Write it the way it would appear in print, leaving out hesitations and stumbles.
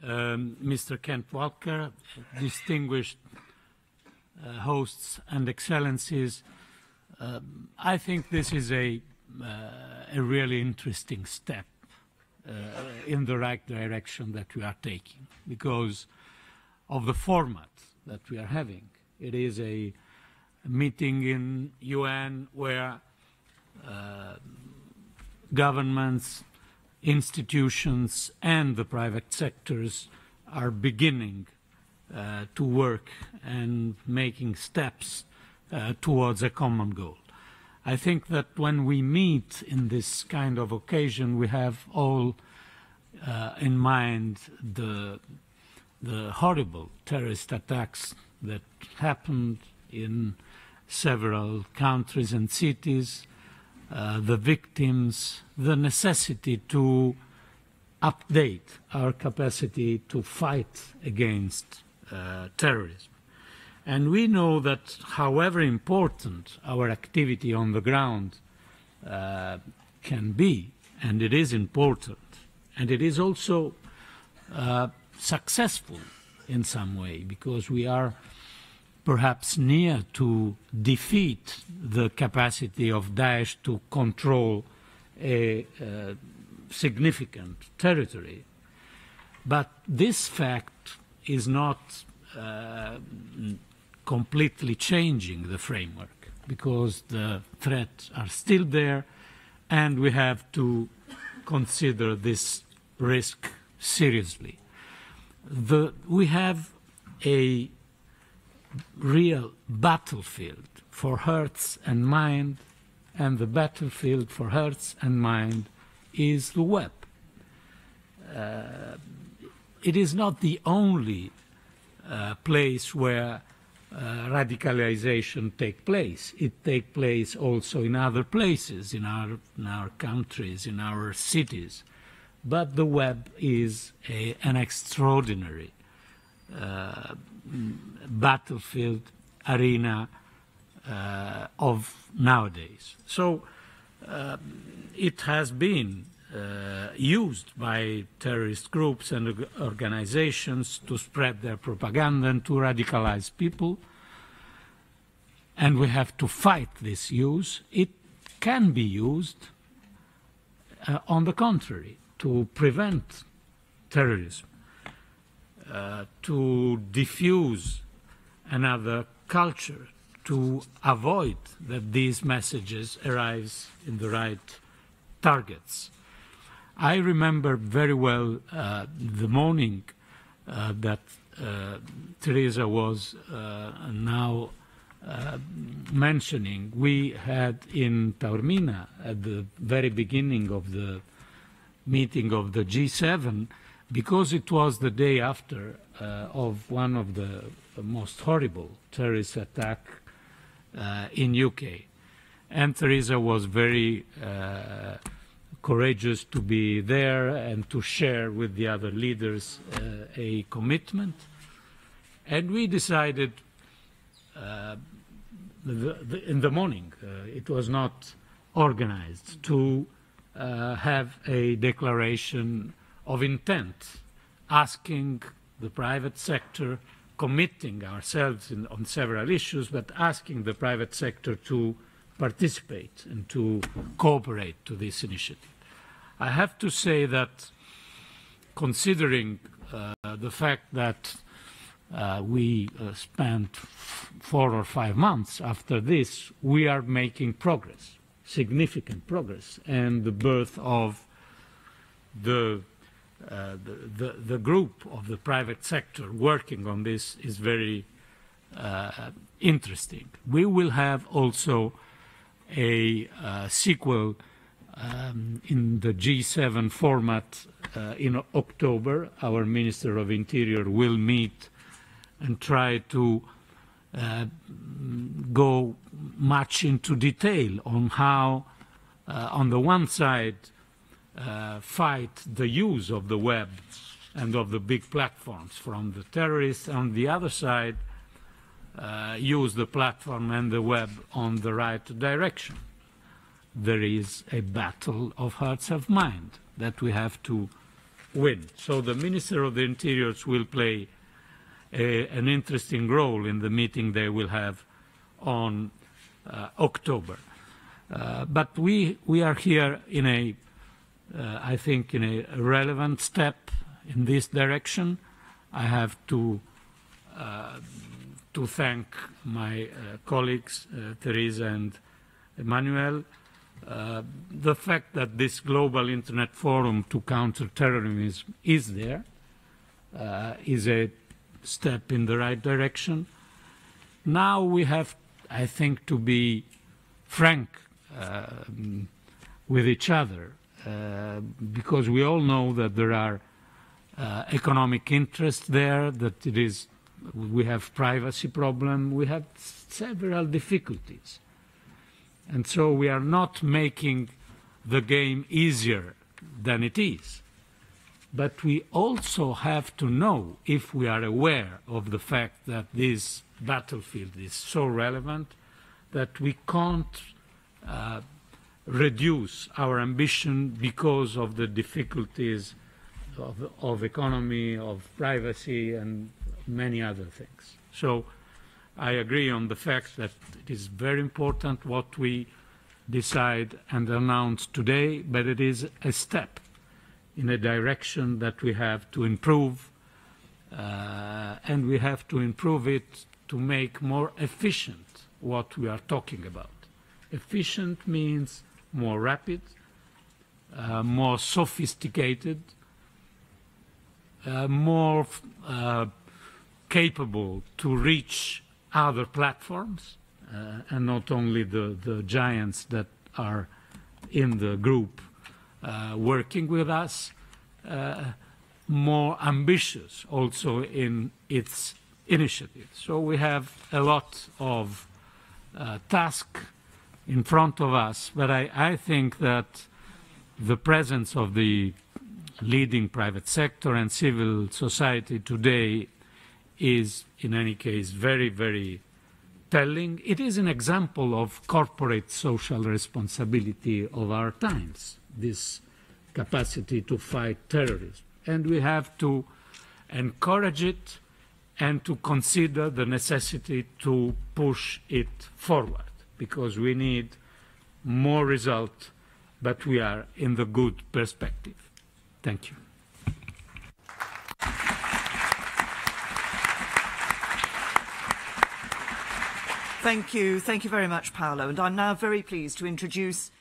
Mr. Kent Walker, distinguished hosts and excellencies. I think this is a really interesting step in the right direction that we are taking because of the format that we are having. It is a meeting in UN where governments, institutions and the private sectors are beginning to work and making steps towards a common goal. I think that when we meet in this kind of occasion, we have all in mind the horrible terrorist attacks that happened in several countries and cities, the victims, the necessity to update our capacity to fight against terrorism. And we know that however important our activity on the ground can be, and it is important, and it is also successful in some way, because we are perhaps near to defeat the capacity of Daesh to control a significant territory. But this fact is not completely changing the framework, because the threats are still there and we have to consider this risk seriously. We have a real battlefield for hearts and mind, and the battlefield for hearts and mind is the web. It is not the only place where radicalization takes place. It takes place also in other places, in our countries, in our cities. But the web is an extraordinary battlefield arena of nowadays. So it has been used by terrorist groups and organizations to spread their propaganda and to radicalize people. And we have to fight this use. It can be used, on the contrary, to prevent terrorism, to diffuse another culture, to avoid that these messages arrive in the right targets. I remember very well the morning that Teresa was now mentioning. We had in Taormina, at the very beginning of the meeting of the G7, because it was the day after of one of the most horrible terrorist attacks in UK. And Teresa was very courageous to be there and to share with the other leaders a commitment. And we decided in the morning, it was not organized, to have a declaration of intent, asking the private sector, committing ourselves on several issues, but asking the private sector to participate and to cooperate to this initiative. I have to say that, considering the fact that we spent 4 or 5 months after this, we are making progress, significant progress, and the birth of the group of the private sector working on this is very interesting. We will have also a sequel in the G7 format in October. Our Minister of Interior will meet and try to go much into detail on how, on the one side, fight the use of the web and of the big platforms from the terrorists, on the other side, use the platform and the web on the right direction. There is a battle of hearts and mind that we have to win. So the Minister of the Interior will play an interesting role in the meeting they will have on October. But we are here in a, I think, in a relevant step in this direction. I have to thank my colleagues, Teresa and Emmanuel. The fact that this global internet forum to counter terrorism is there is a step in the right direction. Now we have, I think, to be frank with each other, because we all know that there are economic interests there, that we have privacy problem, we have several difficulties. And so we are not making the game easier than it is. But we also have to know, if we are aware of the fact that this battlefield is so relevant, that we can't reduce our ambition because of the difficulties of economy, of privacy, and many other things. So I agree on the fact that it is very important what we decide and announce today, but it is a step in a direction that we have to improve, and we have to improve it to make more efficient what we are talking about. Efficient means more rapid, more sophisticated, more capable to reach other platforms, and not only the giants that are in the group working with us, more ambitious also in its initiatives. So we have a lot of task in front of us, but I think that the presence of the leading private sector and civil society today is, in any case, very, very telling. It is an example of corporate social responsibility of our times, this capacity to fight terrorism. And we have to encourage it and to consider the necessity to push it forward, because we need more result, but we are in the good perspective. Thank you. Thank you. Thank you very much, Paolo. And I'm now very pleased to introduce